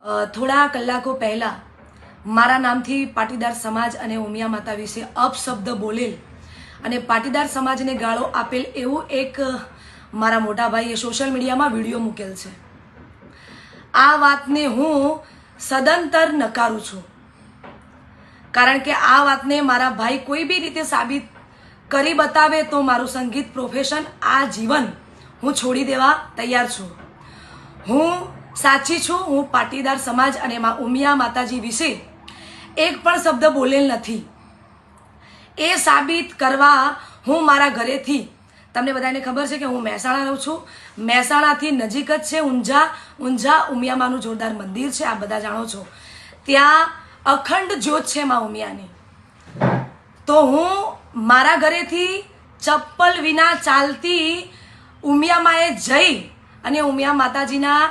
થોડા કલાકો પહેલાં મારા નામથી પાટીદાર સમાજ અને ઉમિયા માતા વિશે અપશબ્દ બોલેલ અને પાટીદાર સમાજને ગાળો આપેલ એવું એક મારા મોટા ભાઈએ સોશિયલ મીડિયામાં વિડીયો મૂકેલ છે. આ વાતને હું સદંતર નકારું છું, કારણ કે આ વાતને મારા ભાઈ કોઈ બી રીતે સાબિત કરી બતાવે તો મારું સંગીત પ્રોફેશન આ જીવન હું છોડી દેવા તૈયાર છું. હું સાચી છું. હું પાટીદાર સમાજ અને ઉમિયા માતાજી વિશે એક પણ શબ્દ બોલેલ નથી. એ સાબિત કરવા હું મારા ઘરેથી, તમને બધાને ખબર છે કે હું મહેસાણા રહું છું, મહેસાણાથી નજીક જ છે ઊંઝા ઉમિયામાનું જોરદાર મંદિર છે, આ બધા જાણો છો. ત્યાં અખંડ જ્યોત છે મા ઉમિયાની. તો હું મારા ઘરેથી ચપ્પલ વિના ચાલતી ઉમિયામાએ જઈ અને ઉમિયા માતાજીના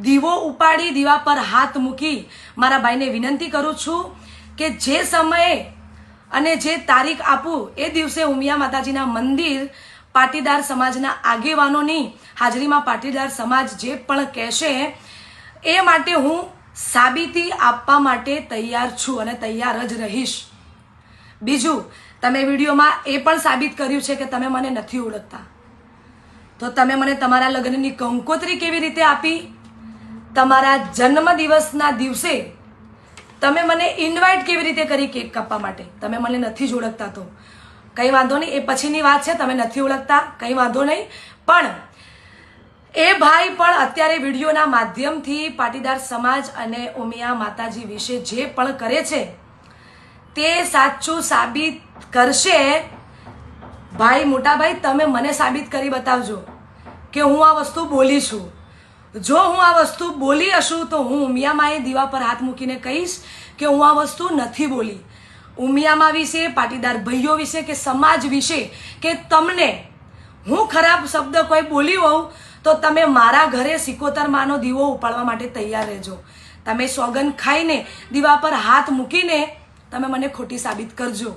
દીવો ઉપાડી દીવા પર હાથ મૂકી મારા ભાઈને વિનંતી કરું છું કે જે સમયે અને જે તારીખ આપું એ દિવસે ઉમિયા માતાજીના મંદિર પાટીદાર સમાજના આગેવાનોની હાજરીમાં પાટીદાર સમાજ જે પણ કહેશે એ માટે હું સાબિતી આપવા માટે તૈયાર છું અને તૈયાર જ રહીશ. બીજું, તમે વિડીયોમાં એ પણ સાબિત કર્યું છે કે તમે મને નથી ઓળખતા. તો તમે મને તમારા લગ્નની કંકોત્રી કેવી રીતે આપી? તમારા જન્મદિવસના દિવસે તમે મને ઇન્વાઇટ કેવી રીતે કરી કેક કાપવા માટે? તમે મને નથી જ ઓળખતા તો કંઈ વાંધો નહીં, એ પછીની વાત છે. તમે નથી ઓળખતા કંઈ વાંધો નહીં, પણ એ ભાઈ પણ અત્યારે વિડીયોના માધ્યમથી પાટીદાર સમાજ અને ઉમિયા માતાજી વિશે જે પણ કરે છે તે સાચું સાબિત કરશે. ભાઈ, મોટા ભાઈ, તમે મને સાબિત કરી બતાવજો કે હું આ વસ્તુ બોલી છું. જો હું આ વસ્તુ બોલી હશું તો હું ઉમિયામાએ દીવા પર હાથ મૂકીને કહીશ કે હું આ વસ્તુ નથી બોલી. ઉમિયામા વિશે, પાટીદાર ભાઈઓ વિશે કે સમાજ વિશે કે તમને હું ખરાબ શબ્દ કોઈ બોલી હોઉં તો તમે મારા ઘરે સિકોતર માનો દીવો ઉપાડવા માટે તૈયાર રહેજો. તમે સોગન ખાઈને દીવા પર હાથ મૂકીને તમે મને ખોટી સાબિત કરજો.